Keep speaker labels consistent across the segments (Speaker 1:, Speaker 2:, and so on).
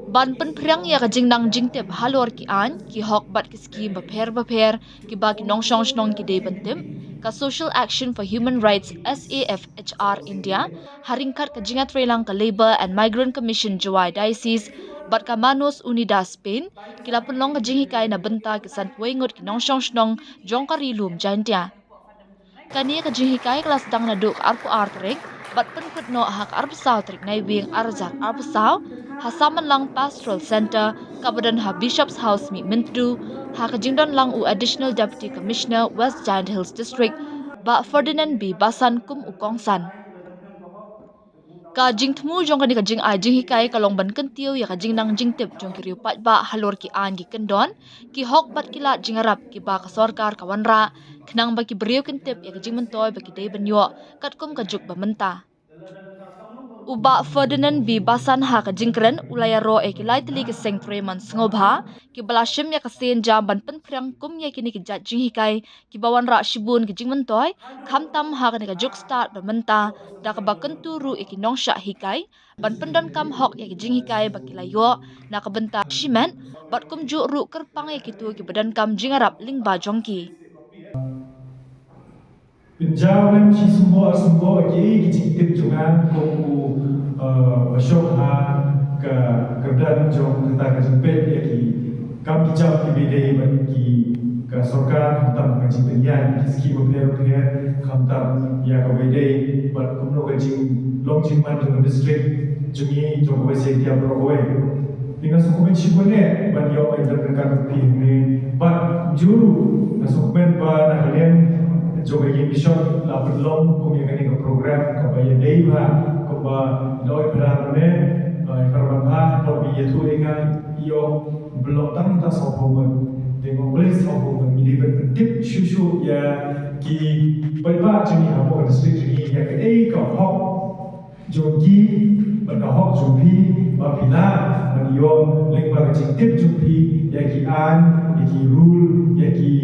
Speaker 1: Ban penperang ya ka jingnang jingtep halor ki an ki hok bat ki ski bapher ki ba ki nong shong shnong ki dei bantim ka Social Action for Human Rights SAFHR India haringkat ka jingat relang ka Labour and Migrant Commission Jawai Diocese bat ka Manos Unidas Spain kila penlong ka jinghikai na benta ki san puengut ki nong shong shnong jong ka rilum jantia kani ka jinghikai kelas dang na duk arpu artrek bat penkut no hak arbsau trik nai wing arzak arbsau hasaman lang pastoral center kabadan ha Bishop's House mi Mintdu ha ka jingdon lang u additional deputy commissioner West Giant Hills district ba Ferdinand B Basan kum ukongsan ka jing thmu jong kani ka jing ai jing hikai ka long ban kan tiu ya ka jing nang jing tip jong ki riu pat ba halor ki an gi kendon ki hok bat ki la jing arab ki ba ka sarkar ka wanra khnang ba ki beriu kan tip ya ka jing mentoy ba ki dei ban yo kat kum ka juk ba menta uba Ferdinand B Basan ha ka jingkren ulaya ro e ki lai tli ki seng preman ngobha ki balashim ya ka sen jam ban pen phrang kum ya ki ni ki jat jing hikai ki bawan ra shibun ki jing mentoy kham tam ha ka ni ka juk start ba menta da ka bakan turu e ki nong sha hikai ban pendan kam hok ya ki jing hikai ba ki layo na ka benta shimen bat kum ju ru kerpang ya ki tu ki badan kam jing arab ling ba jongki
Speaker 2: Pinjaman si semua lagi kicik tip juga kau masuk ke kerdan jom tentang kejempet ya ki kam kijab ki bede bagi ke sorkan tentang kajing penyan kiski berbeda kamtam ya ke bede buat kumno kajing longjing man jong district jungi jong bese dia berkowe dengan sukumen sibone ban yo ai terkan pi ni ban juru sukumen ba na kalian coba yang bishop la belum kami akan ke program kebaya deiba keba doi perane karban ha to bi yetu enga yo belum tam ta sopomen dengan boleh sopomen ini berdip shushu ya ki berba jeni hapo district ni ya ke ka hok jogi benda hok jumpi babila yo lengba ke tip jumpi ya ki an ya ki rule ya ki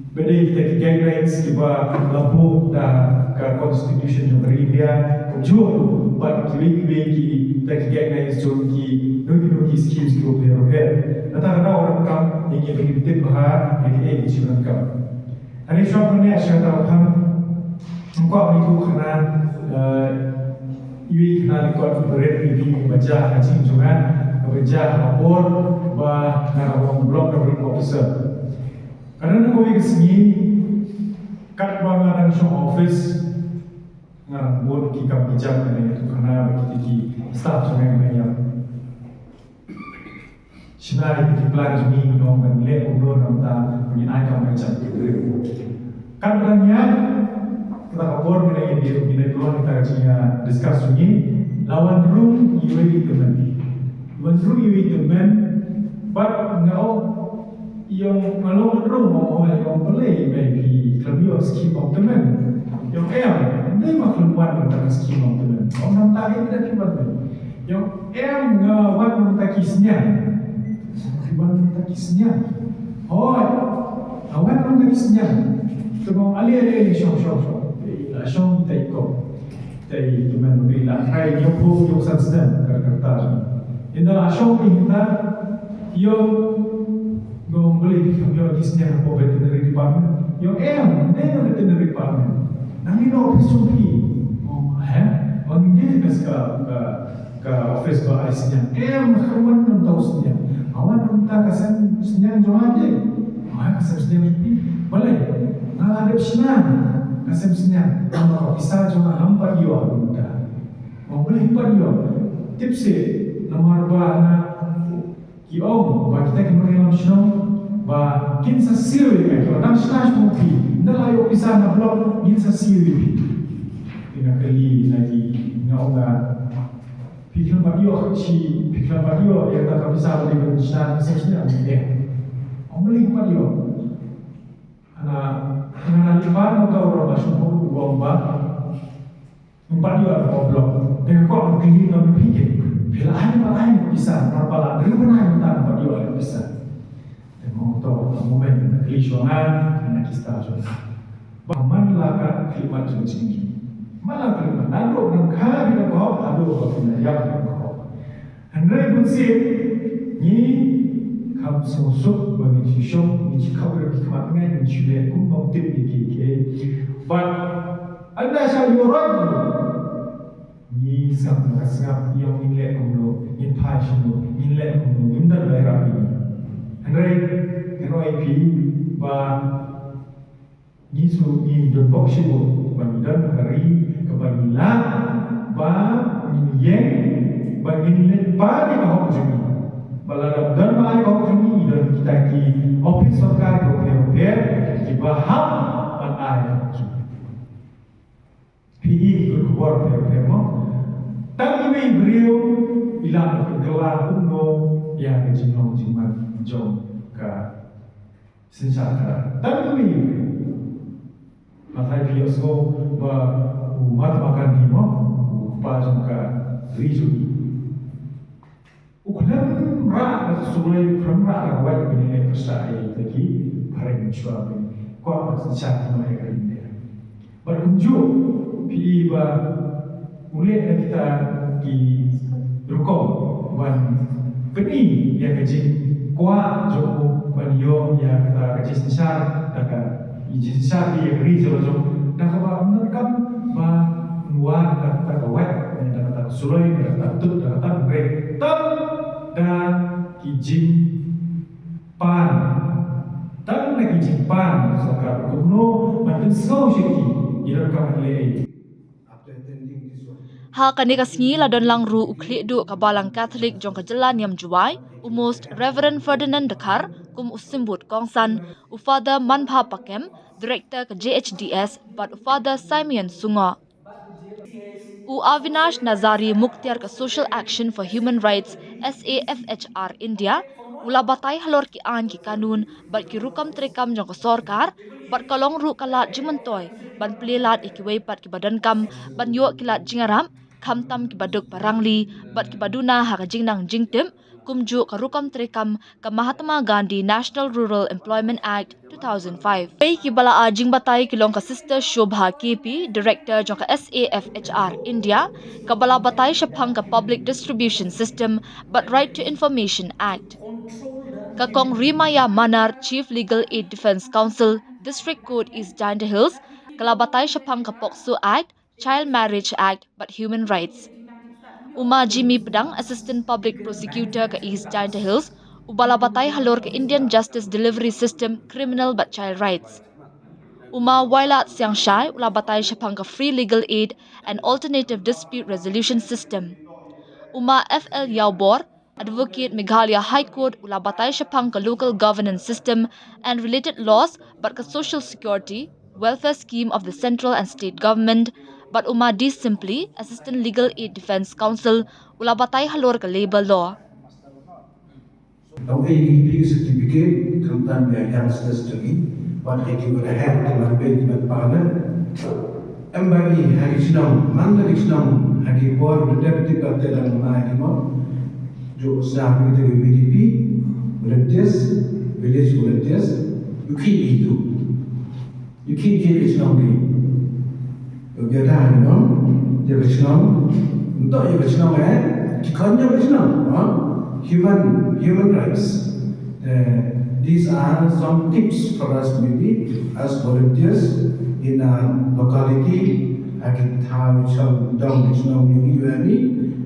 Speaker 2: beda kita ki guidelines kiba lampu dan ke constitution yang India jujur buat kiwi ki tak guidelines jom ki nuki schemes ki oper kata orang kam yang ingin tip bahar yang ciuman kam hari shop ni asyik tahu kam engkau itu kerana iwi kenal ikut berat iwi baca haji juga baca lapor bah orang blog dan officer karena kau ini sini kat bangaran show office ngarang buat kita bijak dengan itu karena bagi staff semua yang sinai di plan ini nong dan le undo nong ta punya ayam macam itu kan orangnya kita kabur mengenai di peluang kita punya discuss ini lawan room UAE teman lawan room UAE teman but now yang kalau rumah yang boleh bagi lebih skim of the man yang dia maklum buat tentang skim of the man orang tak ini tidak kibat yang ngawat tentang kisnya kibat tentang kisnya awat tentang kisnya sebab ali show kita ikut dari teman bila hai yang pun yang sedang kertas ini show kita yang ngomong boleh kami kisnya apa veterinary department yang dia veterinary department nanti no office jumpi orang dia ke office ke IC-nya kawan non tahu senyap awan minta kesan senyap jual aja kesan senyap jumpi boleh ngadep senang kesan senyap nama bisa juga nampak dia minta boleh nampak dia tips nomor na Kiong, bagi kita kemudian langsung, bah kita sendiri itu, orang selalu mungkin, nelayan bisa nablok, kita sendiri, dengan kali lagi, ngauga, pikir bagiyo, pikir bagiyo, yang tak bisa boleh berjalan sesuatu mungkin, boleh bagiyo, anak lipat atau orang masuk bomba, bagiyo ada problem, dengan kau mungkin kita pikir. Bila lain bisa berapa dari mana yang tak dapat dia bisa. Tengok tu momen kelisuangan anak kita juga. Bahaman laga klimat tinggi. Malah klimat lalu nangkah bila kau lalu kau tidak yang kau. Handrai bunsi ni kam sosok bagi sisok ni cikau lagi kematngan ni cile kum motif ni ke. But anda saya orang ni sam nasngap yang inle kumlo in passion inle kumlo indar daerah ini. Handrai henoi pi ba ni su ni don boxibo ba ni dan hari kebanila ba ni yeng ba ni le ba ni ba hok jumi balada dan ba ai hok jumi dan kita ki office sarkar ko pe ki ba ham an ai hok jumi PE berkuar pe mo tang ni brio ilang kelar umno ya ke jinong jiman jong ka sensara tang ni Matai biosco ba Mahatma Gandhi mo pa jangka rijuni uklam ra na sulai from ra wa ni ne persai tadi pareng chua ni ko pa sa ni mai rin dia berkunju pi ba ule na kita ki rukom ban peni ya kaji kwa jo ban yo ya kata kaji sensar daga izin sabi yang rizal jo nak ba merekam ba nuan kata kawat dan kata sulai kata tut kata bre tam dan kijing pan tam na kijing pan saka kuno matin so shiki ira ka le
Speaker 1: Ha kanikasngi ladon lang ru ukli du kabalang Catholic jong kajalan yam juai, Most Reverend Ferdinand Dekar, kum usimbut kongsan, Father Manpha Pakem, Director ke JHDS, but Father Simeon Sungo. Avinash Nazari Mukhtiar ke Social Action for Human Rights, SAFHR India, ula batai halor ki an ki kanun, bat ki rukam trekam jong ke sorkar, bat kalong ru kalat jimentoy, ban pelilat ikiway pat ki badan kam, ban yo kilat jingaram, kam tam ki baduk parangli, bat ki baduna haka jingnang jingtim, kumju ka rukam trekam ka Mahatma Gandhi National Rural Employment Act 2005. Pei ki bala a jingbatai kilong ka Sister Shobha KP, Director jong ka SAFHR India, ka bala batai syapang ka Public Distribution System but Right to Information Act. Kakong Rimaya Manar, Chief Legal Aid Defence Council, District Court East Janda Hills, kalabatay syapang ka POCSO Act, Child Marriage Act, but Human Rights. Jimmy Pedang, Assistant Public Prosecutor ka East Janda Hills, ubalabatay halor ka Indian Justice Delivery System, Criminal but Child Rights. Wailat Siang Shai, ulabatay syapang ka Free Legal Aid and Alternative Dispute Resolution System. FL Yaubor, Advocate Meghalaya High Court, ulabatay syapang ka Local Governance System and related laws but ka Social Security, Welfare Scheme of the Central and State Government, but D Simply, Assistant Legal Aid Defence Council, ulabatay halor ka labor law.
Speaker 3: Ang ADP certificate tentang youngsters ini, what they give a hand to my baby but partner. Embagi hari senang, mana hari senang, hari bor deputy kata dalam mana ini, jo saham kita VDP, volunteers, village volunteers, you keep jadi senang ni. Biar dah ni, dia senang, untuk dia senang jikanya senang, human rights. These are some tips for us maybe as volunteers in a locality. Akin tahu macam dong senang ni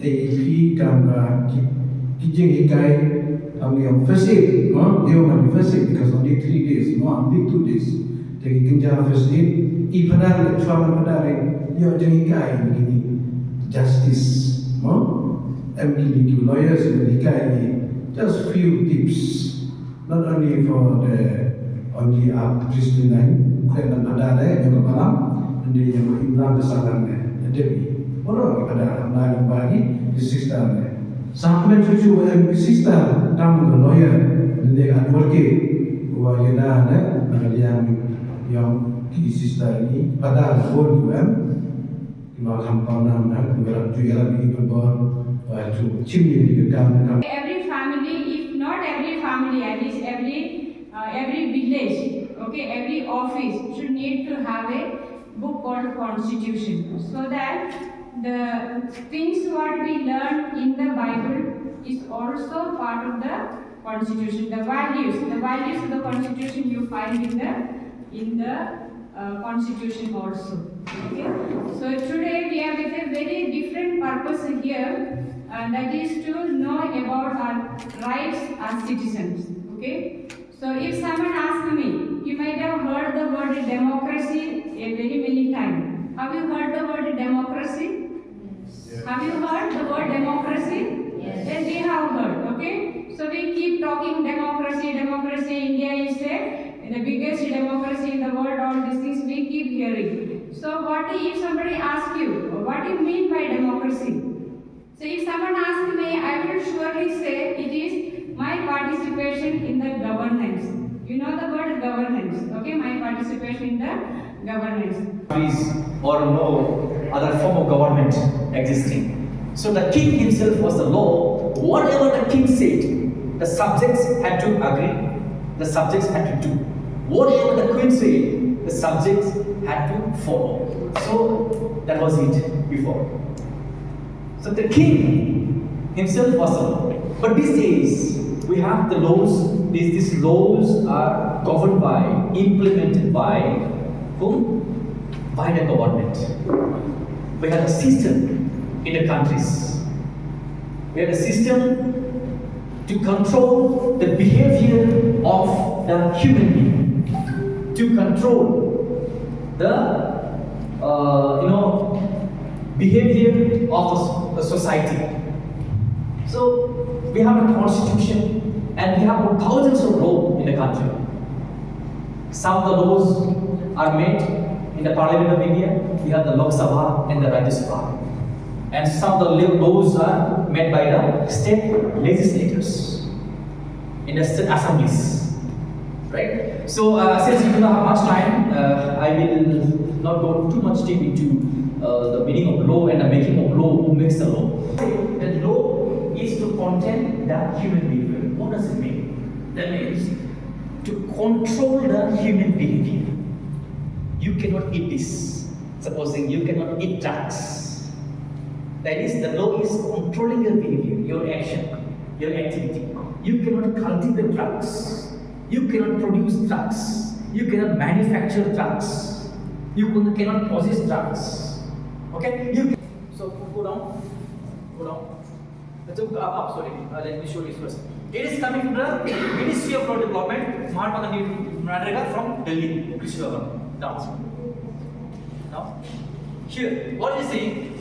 Speaker 3: AAP kan kijing ikai kami yang first aid, dia mana first aid because only 3 days, only 2 days. Jadi kerja first aid. Ibadah suami pada dia jengikai begini justice, MKDQ lawyers jengikai just few tips, not only for the Christian bukan ada yang malam, dan yang Islam kesalahan jadi orang pada malam pagi di sistem sampai cucu sistem tamu lawyer dan dia advocate bahwa yang ki sister ini pada bor UMima kampana na ngara juara bi berbor ju chimni di kam.
Speaker 4: Every family, if not every family, at least every village, okay, every office should need to have a book called Constitution, so that the things what we learn in the Bible is also part of the Constitution. The values of the Constitution you find in the Constitution also. Okay. So today we are with a very different purpose here, that is to know about our rights as citizens. Okay. So if someone asks me, you might have heard the word democracy many times. Have you heard the word democracy? Yes. Have you heard the word democracy? Yes. Then we have heard. Okay. So we keep talking democracy. India is the biggest democracy in the world. All these things we keep hearing. So what if somebody asks you, what do you mean by democracy? So if someone asks me, I will surely say it is my participation in the governance. You know the word governance. Okay, my participation in the governance.
Speaker 5: Countries or no other form of government existing. So the king himself was the law. Whatever the king said, the subjects had to agree. The subjects had to do. Whatever the queen said, the subjects had to follow. So that was it before. So the king himself was the law. But these days we have the laws. These laws are governed by, implemented by whom? By the government. We have a system in the countries. We have a system to control the behavior of the human being, to control the behavior of the society. So we have a constitution and we have thousands of laws in the country. Some of the laws are made in the Parliament of India. We have the Lok Sabha and the Rajya Sabha. And some of the laws are made by the state legislators in the state assemblies, right? So since we do not have much time, I will not go too much deep into the meaning of law and the making of law, who makes the law. The law is to contain the human behavior. What does it mean? That means to control the human behavior. You cannot eat this. Supposing you cannot eat drugs. That is, the law is controlling your behavior, your action, your activity. You cannot cultivate drugs. You cannot produce drugs. You cannot manufacture drugs. You cannot possess drugs. Okay? So go down. Let's go up. Sorry. Let me show you first. It is coming from the Ministry of Road Development, Mahatma Gandhi Manrega from Delhi, Krishnagar. Down. Now, here, what is saying?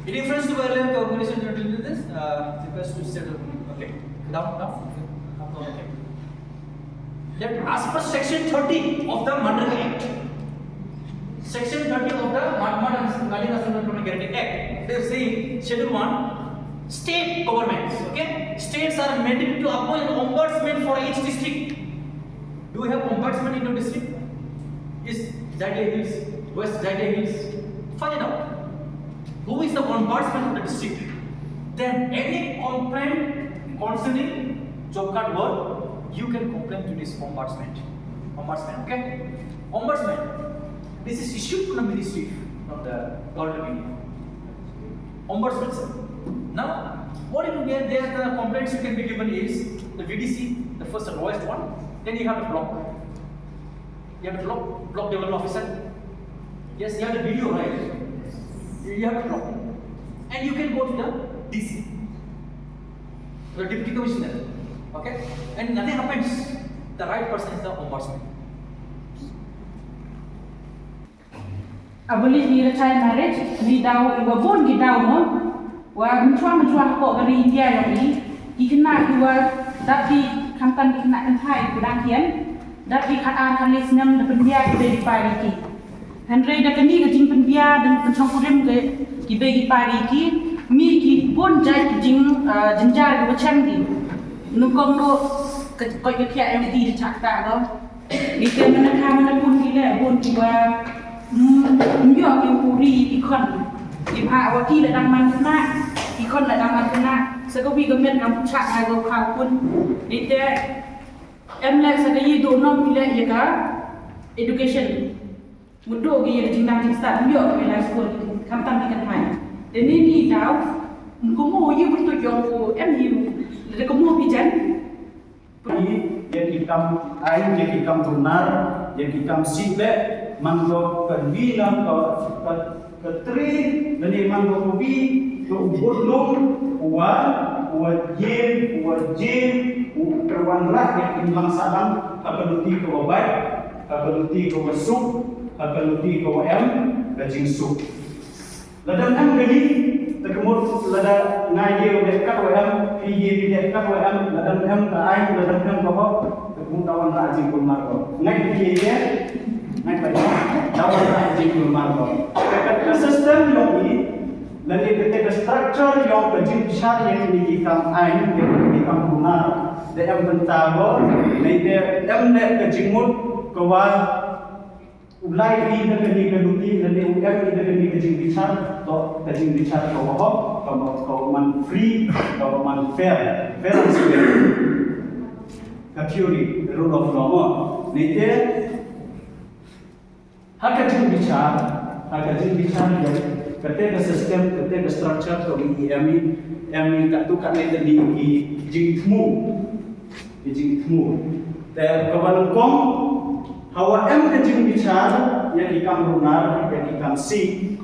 Speaker 5: In reference to violent organization to this, request to settle. Okay, down. Okay. That as per section 30 of the Manrega Act, section 30 of the Mahatma Gandhi Guarantee Act, they are saying schedule 1, state governments. Okay, states are mandated to appoint an ombudsman for each district. Do we have ombudsman in your district? Is Zadia Hills, West Zadia Hills? Find it out. Who is the ombudsman of the district? Then any complaint concerning job card work, you can complain to this ombudsman. Okay? Ombudsman. This is issued from the ministry, from the government of India. Ombudsman, sir. Now, what you get there, the complaints you can be given is the VDC, the first and lowest one. Then you have the block. You have the block development officer. Yes, you have the video, right? You have a problem, and you can go to the DC, the deputy commissioner, okay, and nothing happens. The right person is the ombudsman.
Speaker 6: Abolish the child marriage, read out, you were born get down, no? Well, mutual for the India, you cannot do that the company cannot hide without him, that we cut out and listen to the India to the Henry dah kini ke jing penbia dan pencangkurim ke bagi pari ki mi ki pun jai jing jenjar ke macam ni nukong do koi ke kia yang di cak tak do itu mana kami pun kita pun kita myo yang puri ikon ipa awak kita dah mana ikon dah mana sekopi kemen nam cak agak kau pun itu emlek sekali do nom kita ya education Mudah gaya jingdang jingsta, mio ke wilayah sekolah, kampung di Ketai. Dene ni daw, komo yu bertu yo yu, le komo pijan.
Speaker 7: Yang kita ain yang kita benar yang kita sible manggo kedina ke tri dan manggo kopi ke bodlum jem perwan lah yang imbang salam kapeluti ke wabat kapeluti ke wasuk kapeluti ke wam kajing suk ladang am gani tekemur lada ngaye dekat wam piye dekat wam ladang am ka ai ladang am ko tekemur tawan ra jing pun marko ngai piye ngai pa tawan ra jing pun marko ke sistem yogi lagi ketika structure yang kajing besar yang dikam ai yang dikam benar dan yang bentago nai dem ne kajingmut kawa ulai di negeri keduti dan di negeri kajing besar to kajing besar kau man free kau man fair and square theory the rule of law nite hak kajing besar yang ketika sistem ketika structure to emi katu kat nite di jingmu dan kawan kong hawa kajing bicara yang ikam lunar yang ikam si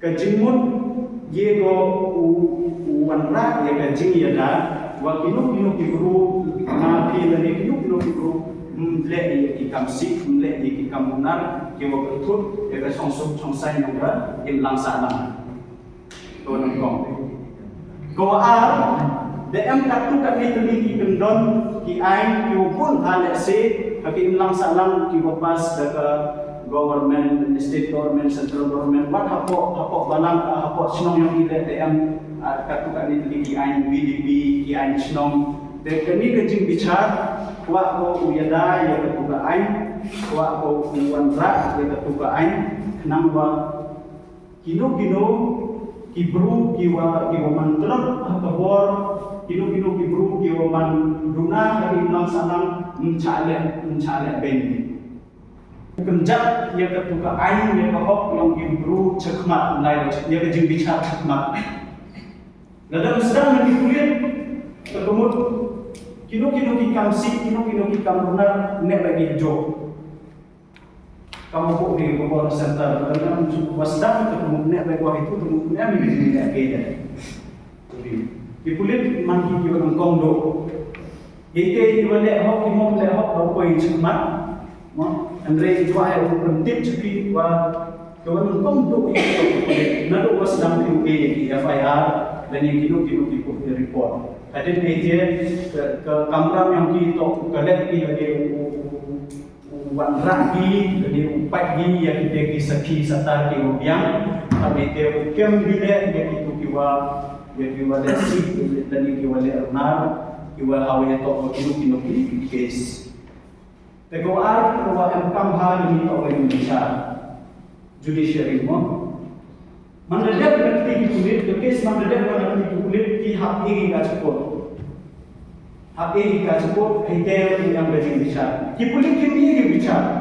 Speaker 7: kajingmut ye go wanra ya kajing ya da wa kinu kibru na pi lani kinu kibru le ya ikam si le ya ikam lunar ke wa ketut ya ka songsai yang ga im langsana kawan kong ko DM katu kat ni teliti kendon ki ai ki pun hal se kaki imlang salam ki pas ke government state government central government what hapo balang hapo snong yang ide DM katu kat ni teliti ai BDP ki ai snong de kini kejing bicar wa ko uyada ya katu ka ai wa ko wanra ya katu ka ai nang wa kino kibru kiwa mantrap kabor kino kibru kiwa man duna dari imam salam mencale bendi kenjak ya ketuka ain ya kahok yang kibru cekmat mulai ya kejing bicara cekmat dalam sedang dikulit ketemu kino kikam si kino kikam benar nek lagi hijau kamu kok di bawah center karena wasdam ketemu nek bawah itu kemudian ini beda. Dipulit mangki yo angkong do. Yete iwale hok imom le hok do koi cekmat. Mo andre itu ay berhenti cepi wa kawan angkong do itu nado wasdam itu ke FIR dan yang kino report. Ada media ke kamera yang kita kelek di wan rapi jadi upat gi yang kita kisaki serta kiubiang kami teu kem bile yang itu kiwa lesi dan kiwa le arnar kiwa hawe to kino case tego ar wa kam ha ni to Indonesia judiciary mo mandadak nanti kulit case mandadak nanti kulit ki hak ini ka cukup hak ini ka cukup hotel yang berjing bicara ki kulit kimi bicara